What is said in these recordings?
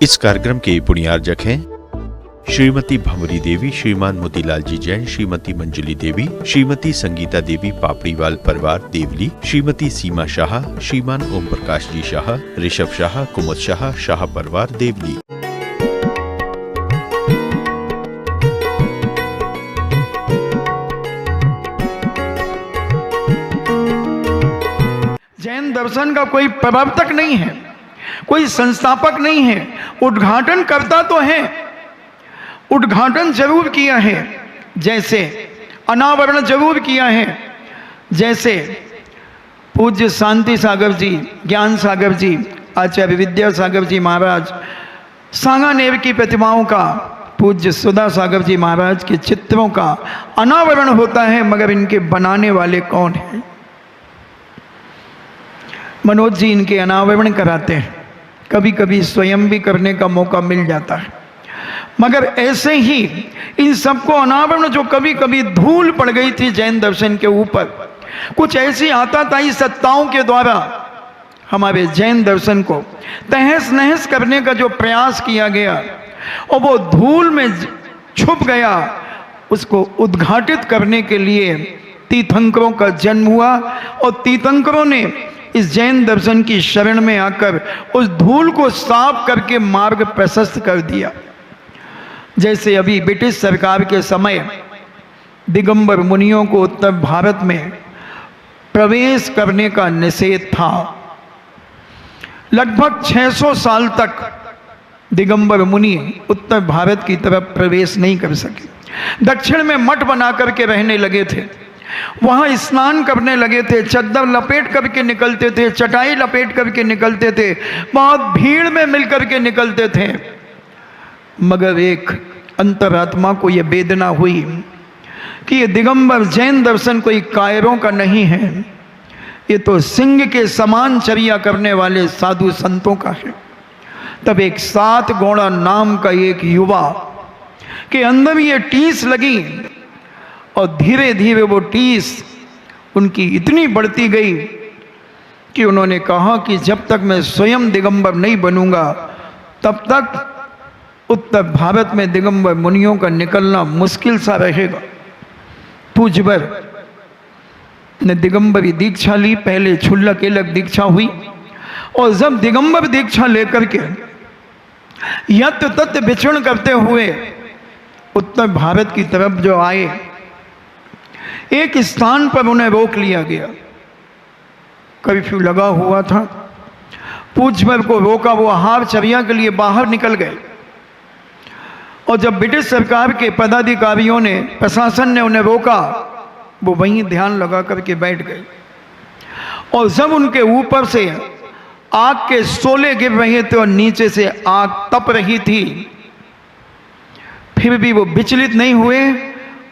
इस कार्यक्रम के पुण्यार्जक हैं श्रीमती भंवरी देवी, श्रीमान मोतीलाल जी जैन, श्रीमती मंजुली देवी, श्रीमती संगीता देवी पापड़ीवाल परिवार देवली, श्रीमती सीमा शाह, श्रीमान ओम प्रकाश जी शाह, ऋषभ शाह, कुमुद शाह, शाह परिवार देवली। जैन दर्शन का कोई प्रवर्तक नहीं है, कोई संस्थापक नहीं है, उद्घाटन करता तो है, उद्घाटन जरूर किया है, जैसे अनावरण जरूर किया है, जैसे पूज्य शांति सागर जी, ज्ञान सागर जी, आचार्य विद्यासागर जी महाराज, सांगानेर की प्रतिमाओं का, पूज्य सुधा सागर जी महाराज के चित्रों का अनावरण होता है, मगर इनके बनाने वाले कौन हैं? मनोज जी इनके अनावरण कराते हैं, कभी कभी स्वयं भी करने का मौका मिल जाता है, मगर ऐसे ही इन सबको अनावरण जो कभी कभी धूल पड़ गई थी जैन दर्शन के ऊपर, कुछ ऐसी आताताई सत्ताओं के द्वारा हमारे जैन दर्शन को तहस नहस करने का जो प्रयास किया गया और वो धूल में छुप गया, उसको उद्घाटित करने के लिए तीर्थंकरों का जन्म हुआ और तीर्थंकरों ने इस जैन दर्शन की शरण में आकर उस धूल को साफ करके मार्ग प्रशस्त कर दिया। जैसे अभी ब्रिटिश सरकार के समय दिगंबर मुनियों को उत्तर भारत में प्रवेश करने का निषेध था। लगभग 600 साल तक दिगंबर मुनि उत्तर भारत की तरफ प्रवेश नहीं कर सके। दक्षिण में मठ बना करके रहने लगे थे, वहां स्नान करने लगे थे, चद्दर लपेट करके निकलते थे, चटाई लपेट करके निकलते थे, बहुत भीड़ में मिलकर के निकलते थे। मगर एक अंतरात्मा को यह वेदना हुई कि ये दिगंबर जैन दर्शन कोई कायरों का नहीं है, ये तो सिंह के समान चर्या करने वाले साधु संतों का है। तब एक 7 गौड़ा नाम का एक युवा के अंदर ये टीस लगी और धीरे धीरे वो टीस उनकी इतनी बढ़ती गई कि उन्होंने कहा कि जब तक मैं स्वयं दिगंबर नहीं बनूंगा तब तक उत्तर भारत में दिगंबर मुनियों का निकलना मुश्किल सा रहेगा। पूज्यवर ने दिगंबरी दीक्षा ली, पहले क्षुल्लक एलक दीक्षा हुई और जब दिगंबर दीक्षा लेकर के यत्र तत्र विचरण करते हुए उत्तर भारत की तरफ जो आए, एक स्थान पर उन्हें रोक लिया गया। कर्फ्यू लगा हुआ था, पूज्यवर को रोका, वो आहार चर्या के लिए बाहर निकल गए और जब ब्रिटिश सरकार के पदाधिकारियों ने, प्रशासन ने उन्हें रोका, वो वहीं ध्यान लगा करके बैठ गए और जब उनके ऊपर से आग के शोले गिर रहे थे और नीचे से आग तप रही थी, फिर भी वो विचलित नहीं हुए।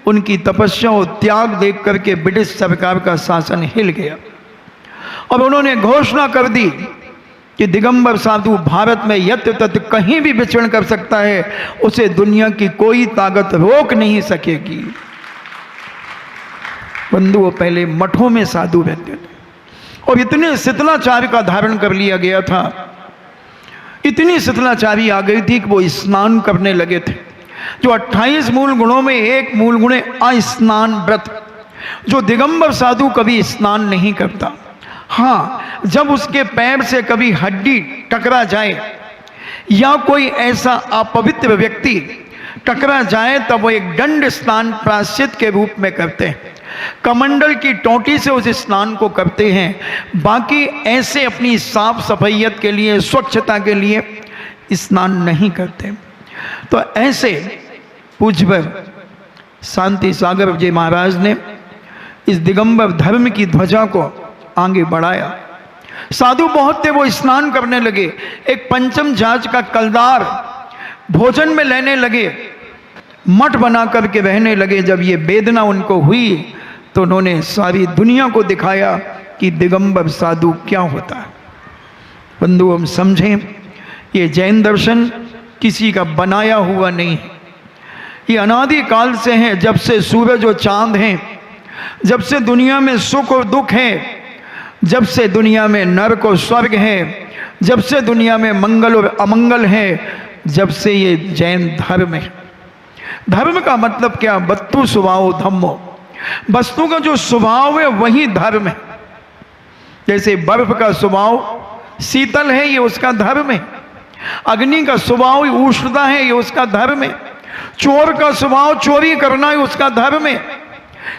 उनकी तपस्या और त्याग देख करके ब्रिटिश सरकार का शासन हिल गया और उन्होंने घोषणा कर दी कि दिगंबर साधु भारत में यत्र तत्र कहीं भी विचरण कर सकता है, उसे दुनिया की कोई ताकत रोक नहीं सकेगी। बंधु, वो पहले मठों में साधु रहते थे और इतने शिथिलाचार्य का धारण कर लिया गया था, इतनी शिथिलाचारी आ गई थी कि वो स्नान करने लगे थे। जो 28 मूल गुणों में एक मूल गुण है अस्नान व्रत, जो दिगंबर साधु कभी स्नान नहीं करता। हाँ, जब उसके पैर से कभी हड्डी टकरा जाए या कोई ऐसा अपवित्र व्यक्ति टकरा जाए तब वो एक दंड स्नान प्रायश्चित के रूप में करते हैं, कमंडल की टोंटी से उस स्नान को करते हैं। बाकी ऐसे अपनी साफ सफाइयत के लिए, स्वच्छता के लिए स्नान नहीं करते। तो ऐसे पूज्यवर शांति सागर जी महाराज ने इस दिगंबर धर्म की ध्वजा को आगे बढ़ाया। साधु बहुत थे, वो स्नान करने लगे, एक पंचम जात का कलदार भोजन में लेने लगे, मठ बना करके रहने लगे। जब ये वेदना उनको हुई तो उन्होंने सारी दुनिया को दिखाया कि दिगंबर साधु क्या होता है। बंधु, हम समझें, ये जैन दर्शन किसी का बनाया हुआ नहीं है, ये अनादि काल से है। जब से सूरज और चांद हैं, जब से दुनिया में सुख और दुख है, जब से दुनिया में नरक और स्वर्ग है, जब से दुनिया में मंगल और अमंगल है, जब से ये जैन धर्म है। धर्म का मतलब क्या? वस्तु स्वभाव धम्मो, वस्तु का जो स्वभाव है वही धर्म है। जैसे बर्फ का स्वभाव शीतल है, ये उसका धर्म है। अग्नि का स्वभाव उष्णता है, ये उसका धर्म है। चोर का स्वभाव चोरी करना, है उसका धर्म है।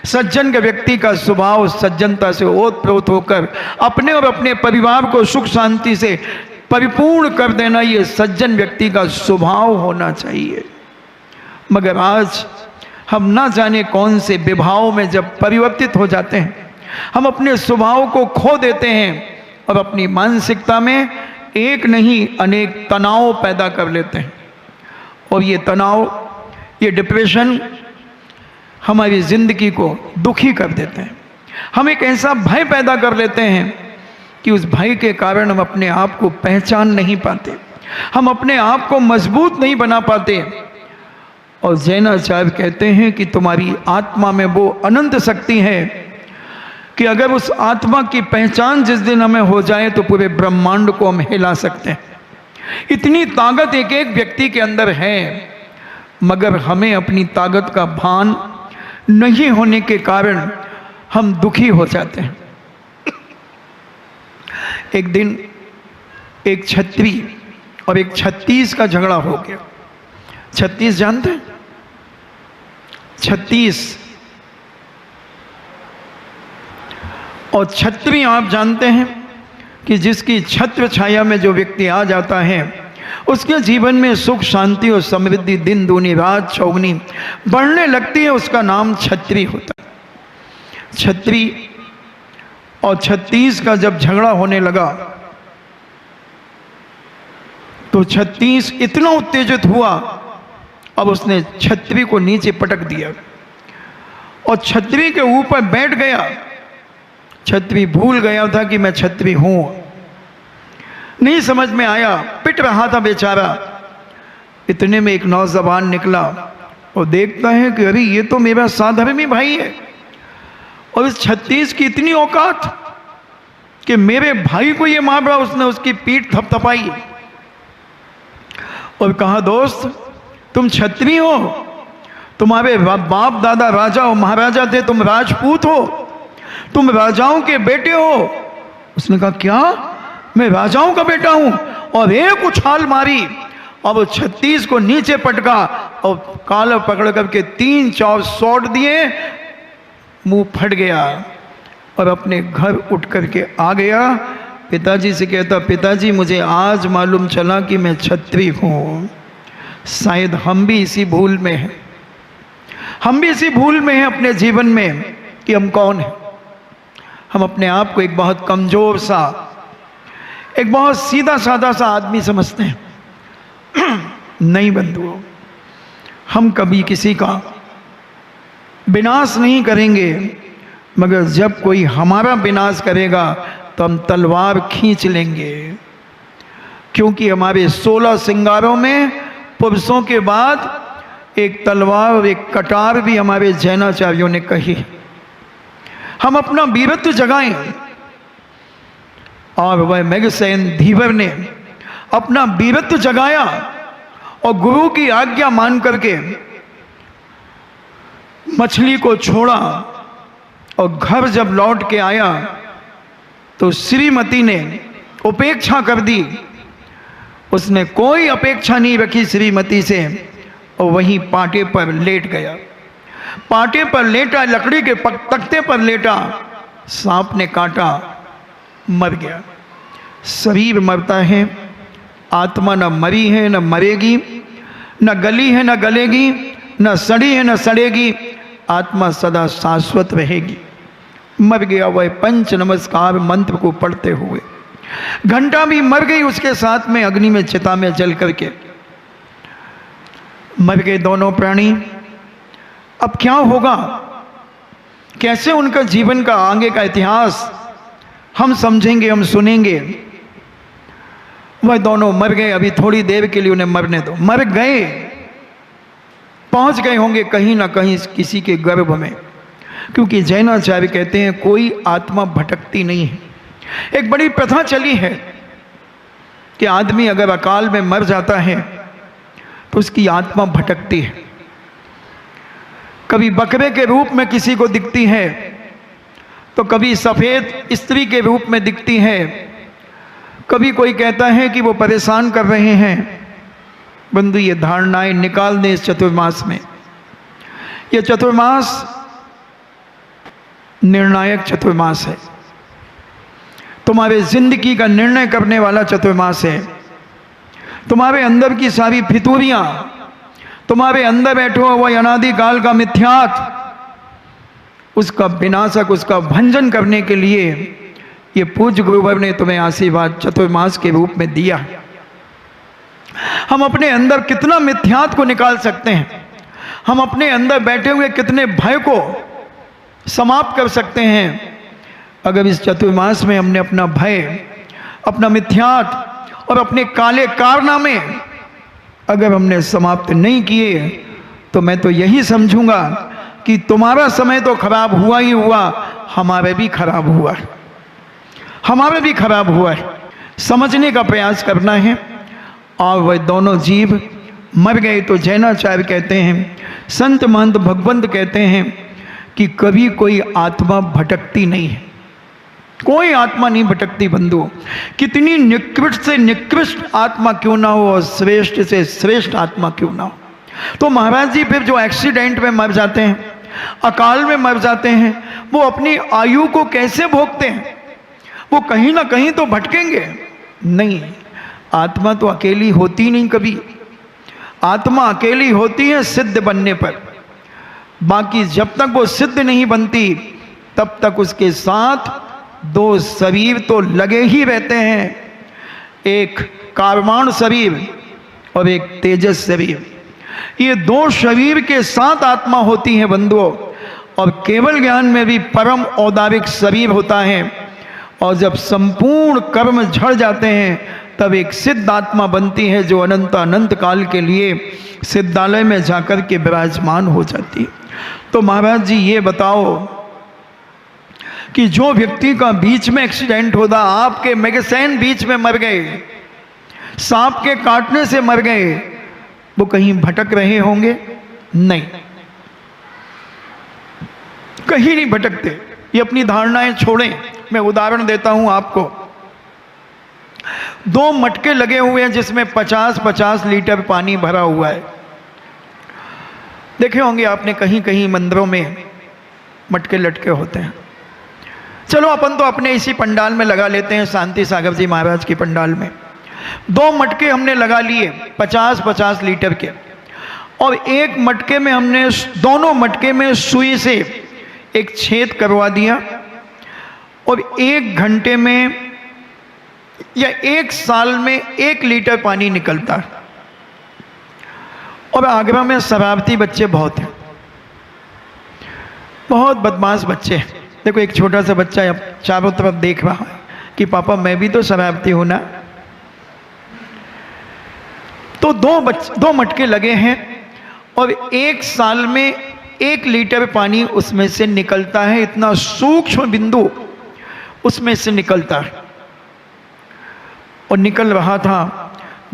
सज्जन के व्यक्ति का स्वभाव सज्जनता से ओतप्रोत होकर अपने और अपने परिवार को सुख शांति से परिपूर्ण कर देना, ये सज्जन व्यक्ति का स्वभाव होना चाहिए। मगर आज हम ना जाने कौन से विभाव में जब परिवर्तित हो जाते हैं, हम अपने स्वभाव को खो देते हैं और अपनी मानसिकता में एक नहीं अनेक तनाव पैदा कर लेते हैं। और ये तनाव, ये डिप्रेशन हमारी जिंदगी को दुखी कर देते हैं। हम एक ऐसा भय पैदा कर लेते हैं कि उस भय के कारण हम अपने आप को पहचान नहीं पाते, हम अपने आप को मजबूत नहीं बना पाते। और जैनाचार्य कहते हैं कि तुम्हारी आत्मा में वो अनंत शक्ति है कि अगर उस आत्मा की पहचान जिस दिन हमें हो जाए तो पूरे ब्रह्मांड को हम हिला सकते हैं। इतनी ताकत एक एक व्यक्ति के अंदर है, मगर हमें अपनी ताकत का भान नहीं होने के कारण हम दुखी हो जाते हैं। एक दिन एक छत्री और एक 36 का झगड़ा हो गया। 36 जानते हैं? 36 और छत्री आप जानते हैं कि जिसकी छत्र छाया में जो व्यक्ति आ जाता है उसके जीवन में सुख शांति और समृद्धि दिन दूनी रात चौगुनी बढ़ने लगती है। उसका नाम छत्री होता है। छत्री और 36 का जब झगड़ा होने लगा तो 36 इतना उत्तेजित हुआ, अब उसने छत्री को नीचे पटक दिया और छत्री के ऊपर बैठ गया। छत्री भूल गया था कि मैं छत्री हूं, नहीं समझ में आया, पिट रहा था बेचारा। इतने में एक नौजवान निकला और देखता है कि अरे ये तो मेरा साधर्मी भाई है। और इस 36 की इतनी औकात कि मेरे भाई को ये मार रहा। उसने उसकी पीठ थपथपाई और कहा, दोस्त तुम छत्री हो, तुम्हारे बाप दादा राजा और महाराजा थे, तुम राजपूत हो, तुम राजाओं के बेटे हो। उसने कहा, क्या मैं राजाओं का बेटा हूं? और एक उछाल मारी और वो 36 को नीचे पटका और काला पकड़ करके 3 चाव सौट दिए, मुंह फट गया और अपने घर उठ करके आ गया। पिताजी से कहता, पिताजी मुझे आज मालूम चला कि मैं छत्री हूं। शायद हम भी इसी भूल में हैं, हम भी इसी भूल में हैं अपने जीवन में कि हम कौन हैं। हम अपने आप को एक बहुत कमजोर सा, एक बहुत सीधा साधा सा आदमी समझते हैं। नहीं बंधुओं, हम कभी किसी का विनाश नहीं करेंगे, मगर जब कोई हमारा विनाश करेगा तो हम तलवार खींच लेंगे। क्योंकि हमारे 16 श्रृंगारों में पुरुषों के बाद एक तलवार और एक कटार भी हमारे जैनाचार्यों ने कही। हम अपना वीरत्व जगाएं। और वह मेघसेन धीवर ने अपना वीरत्व जगाया और गुरु की आज्ञा मान करके मछली को छोड़ा और घर जब लौट के आया तो श्रीमती ने उपेक्षा कर दी। उसने कोई अपेक्षा नहीं रखी श्रीमती से और वहीं पाटे पर लेट गया। पाटे पर लेटा, लकड़ी के तख्ते पर लेटा, सांप ने काटा, मर गया। शरीर मरता है, आत्मा न मरी है न मरेगी, न गली है न गलेगी, न सड़ी है न सड़ेगी। आत्मा सदा शाश्वत रहेगी। मर गया वह पंच नमस्कार मंत्र को पढ़ते हुए। घंटा भी मर गई उसके साथ में, अग्नि में चिता में जल करके मर गए दोनों प्राणी। अब क्या होगा, कैसे उनका जीवन का आगे का इतिहास हम समझेंगे, हम सुनेंगे। वह दोनों मर गए। अभी थोड़ी देर के लिए उन्हें मरने दो। मर गए, पहुंच गए होंगे कहीं ना कहीं किसी के गर्भ में। क्योंकि जैनाचार्य कहते हैं कोई आत्मा भटकती नहीं है। एक बड़ी प्रथा चली है कि आदमी अगर अकाल में मर जाता है तो उसकी आत्मा भटकती है। कभी बकरे के रूप में किसी को दिखती है, तो कभी सफ़ेद स्त्री के रूप में दिखती है, कभी कोई कहता है कि वो परेशान कर रहे हैं। बंधु, ये धारणाएं निकाल दें इस चतुर्मास में। ये चतुर्मास निर्णायक चतुर्मास है, तुम्हारे जिंदगी का निर्णय करने वाला चतुर्मास है। तुम्हारे अंदर की सारी फितूरियां, तुम्हारे अंदर बैठो हुआ अनादि काल का मिथ्यात, उसका विनाशक, उसका भंजन करने के लिए ये पूज्य गुरुवर ने तुम्हें आशीर्वाद चतुर्मास के रूप में दिया। हम अपने अंदर कितना मिथ्यात को निकाल सकते हैं, हम अपने अंदर बैठे हुए कितने भय को समाप्त कर सकते हैं, अगर इस चतुर्मास में हमने अपना भय, अपना मिथ्यात और अपने काले कारनामे अगर हमने समाप्त नहीं किए, तो मैं तो यही समझूंगा कि तुम्हारा समय तो खराब हुआ ही हुआ, हमारे भी खराब हुआ है, हमारे भी खराब हुआ है। समझने का प्रयास करना है। और वह दोनों जीव मर गए तो जैनाचार्य कहते हैं, संत महंत भगवंत कहते हैं कि कभी कोई आत्मा भटकती नहीं है, कोई आत्मा नहीं भटकती। बंधु, कितनी निकृष्ट से निकृष्ट आत्मा क्यों ना हो और श्रेष्ठ से श्रेष्ठ आत्मा क्यों ना हो। तो महाराज जी फिर जो एक्सीडेंट में मर जाते हैं, अकाल में मर जाते हैं, वो अपनी आयु को कैसे भोगते हैं? वो कहीं ना कहीं तो भटकेंगे। नहीं, आत्मा तो अकेली होती नहीं कभी। आत्मा अकेली होती है सिद्ध बनने पर, बाकी जब तक वो सिद्ध नहीं बनती तब तक उसके साथ दो शरीर तो लगे ही रहते हैं, एक कारवाण शरीर और एक तेजस शरीर। ये दो शरीर के साथ आत्मा होती है बंधुओं। और केवल ज्ञान में भी परम औदारिक शरीर होता है, और जब संपूर्ण कर्म झड़ जाते हैं तब एक सिद्ध आत्मा बनती है, जो अनंत अनंत काल के लिए सिद्धालय में जाकर के विराजमान हो जाती है। तो महाराज जी ये बताओ कि जो व्यक्ति का बीच में एक्सीडेंट होता, आपके मैगज़ीन बीच में मर गए, सांप के काटने से मर गए, वो कहीं भटक रहे होंगे? नहीं, कहीं नहीं भटकते। ये अपनी धारणाएं छोड़ें। मैं उदाहरण देता हूं आपको। दो मटके लगे हुए हैं जिसमें 50-50 लीटर पानी भरा हुआ है। देखे होंगे आपने, कहीं कहीं मंदिरों में मटके लटके होते हैं। चलो अपन तो अपने इसी पंडाल में लगा लेते हैं, शांति सागर जी महाराज की पंडाल में। दो मटके हमने लगा लिए 50-50 लीटर के, और एक मटके में हमने, दोनों मटके में सुई से एक छेद करवा दिया, और 1 घंटे में या 1 साल में 1 लीटर पानी निकलता है। और आगरा में शरारती बच्चे बहुत हैं, बहुत बदमाश बच्चे हैं। देखो, एक छोटा सा बच्चा चारों तरफ देख रहा है कि पापा मैं भी तो शरारती हूं ना। तो दो मटके लगे हैं, और 1 साल में 1 लीटर पानी उसमें से निकलता है। इतना सूक्ष्म बिंदु उसमें से निकलता है, और निकल रहा था।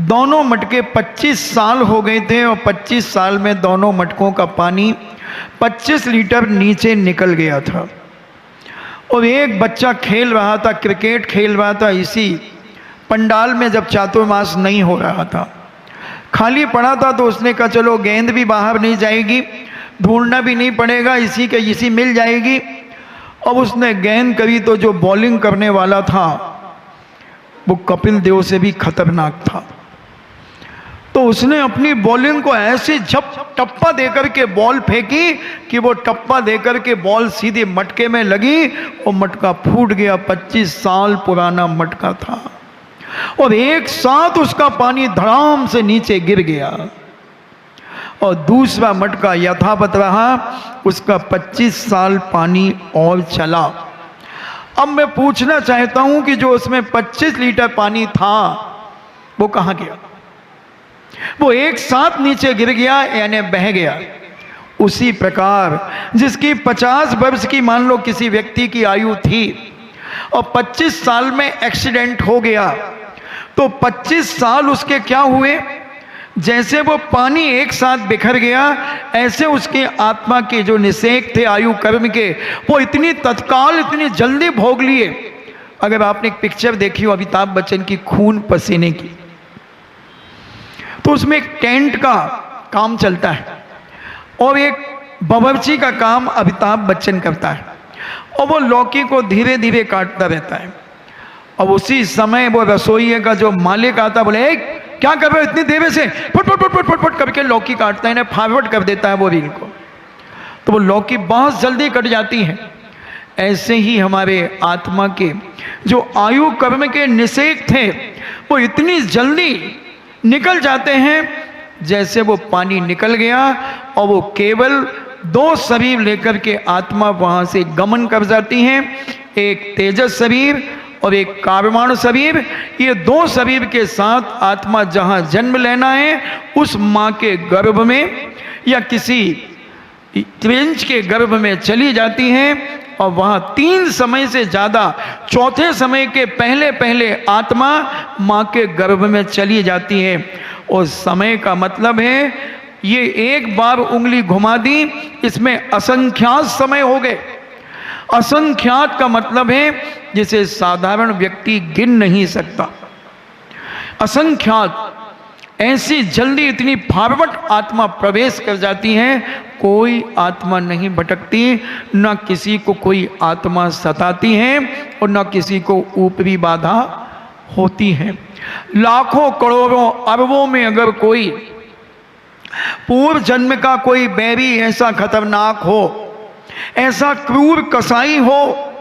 दोनों मटके 25 साल हो गए थे, और 25 साल में दोनों मटकों का पानी 25 लीटर नीचे निकल गया था। और एक बच्चा खेल रहा था, क्रिकेट खेल रहा था इसी पंडाल में, जब चातुर्मास नहीं हो रहा था, खाली पड़ा था। तो उसने कहा चलो गेंद भी बाहर नहीं जाएगी, ढूंढना भी नहीं पड़ेगा, इसी के इसी मिल जाएगी। अब उसने गेंद करी तो जो बॉलिंग करने वाला था वो कपिल देव से भी खतरनाक था। तो उसने अपनी बॉलिंग को ऐसे टप्पा देकर के बॉल फेंकी कि वो टप्पा देकर के बॉल सीधे मटके में लगी, और मटका फूट गया। 25 साल पुराना मटका था, और एक साथ उसका पानी धड़ाम से नीचे गिर गया, और दूसरा मटका यथावत रहा। उसका 25 साल पानी और चला। अब मैं पूछना चाहता हूं कि जो उसमें 25 लीटर पानी था वो कहां गया? वो एक साथ नीचे गिर गया, यानी बह गया। उसी प्रकार जिसकी 50 वर्ष की मान लो किसी व्यक्ति की आयु थी, और 25 साल में एक्सीडेंट हो गया, तो 25 साल उसके क्या हुए, जैसे वो पानी एक साथ बिखर गया, ऐसे उसके आत्मा के जो निषेक थे आयु कर्म के, वो इतनी तत्काल इतनी जल्दी भोग लिए। अगर आपने एक पिक्चर देखी हो अमिताभ बच्चन की खून पसीने की, तो उसमें एक टेंट का काम चलता है और एक बावर्ची का काम अमिताभ बच्चन करता है, और वो लौकी को धीरे धीरे काटता रहता है। और उसी समय वो रसोई का जो मालिक आता, बोले क्या कर रहे हो इतनी देर से, फट फट फट फट फट फट करके लौकी काटता है, इन्हें फॉरवर्ड कर देता है वो रील को, तो वो लौकी बहुत जल्दी कट जाती है। ऐसे ही हमारे आत्मा के जो आयु कर्म के निषेक थे वो इतनी जल्दी निकल जाते हैं जैसे वो पानी निकल गया, और वो केवल 2 शरीर लेकर के आत्मा वहां से गमन कर जाती है, एक तेजस शरीर और एक कार्बमाण शरीर। ये 2 शरीर के साथ आत्मा जहां जन्म लेना है उस मां के गर्भ में या किसी त्रिंच के गर्भ में चली जाती हैं, और वहां 3 समय से ज्यादा, चौथे समय के पहले पहले आत्मा मां के गर्भ में चली जाती है। और समय का मतलब है ये एक बार उंगली घुमा दी, इसमें असंख्यात समय हो गए। असंख्यात का मतलब है जिसे साधारण व्यक्ति गिन नहीं सकता। असंख्यात, ऐसी जल्दी इतनी फॉरवर्ड आत्मा प्रवेश कर जाती है, कोई आत्मा नहीं भटकती, न किसी को कोई आत्मा सताती है और न किसी को ऊपरी बाधा होती है। लाखों करोड़ों अरबों में अगर कोई पूर्व जन्म का कोई बैरी ऐसा खतरनाक हो, ऐसा क्रूर कसाई हो,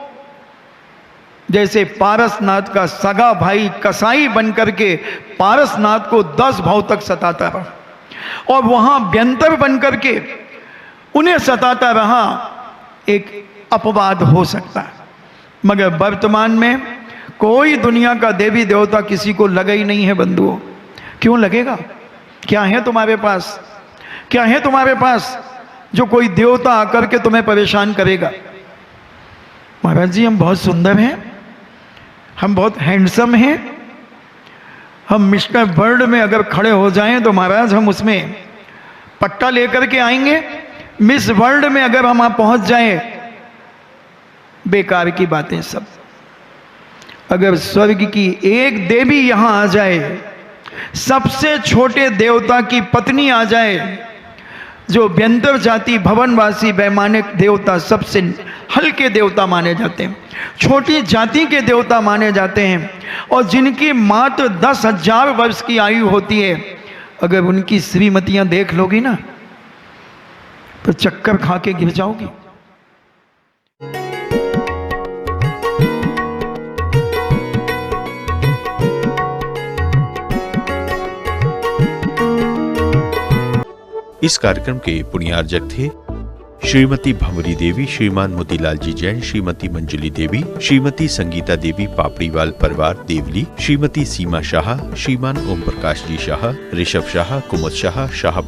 जैसे पारसनाथ का सगा भाई कसाई बनकर के पारसनाथ को 10 भाव तक सताता रहा, और वहां व्यंतर बनकर के उन्हें सताता रहा, एक अपवाद हो सकता है। मगर वर्तमान में कोई दुनिया का देवी देवता किसी को लगा ही नहीं है बंधुओं। क्यों लगेगा? क्या है तुम्हारे पास, क्या है तुम्हारे पास जो कोई देवता आकर के तुम्हें परेशान करेगा? महाराज जी हम बहुत सुंदर हैं, हम बहुत हैंडसम हैं, हम मिस्टर वर्ल्ड में अगर खड़े हो जाएं तो महाराज हम उसमें पट्टा लेकर के आएंगे। मिस वर्ल्ड में अगर हम पहुंच जाएं, बेकार की बातें सब। अगर स्वर्ग की एक देवी यहां आ जाए, सबसे छोटे देवता की पत्नी आ जाए, जो व्यंतर जाति भवनवासी वैमानिक देवता सबसे हल्के देवता माने जाते हैं, छोटी जाति के देवता माने जाते हैं, और जिनकी मात्र 10,000 वर्ष की आयु होती है, अगर उनकी श्रीमतियां देख लोगी ना तो चक्कर खा के गिर जाओगी। इस कार्यक्रम के पुण्यार्जक थे श्रीमती भंवरी देवी, श्रीमान मोतीलाल जी जैन, श्रीमती मंजुली देवी, श्रीमती संगीता देवी पापड़ीवाल परिवार देवली, श्रीमती सीमा शाह, श्रीमान ओम प्रकाश जी शाह, ऋषभ शाह, कुमुद शाह, शाह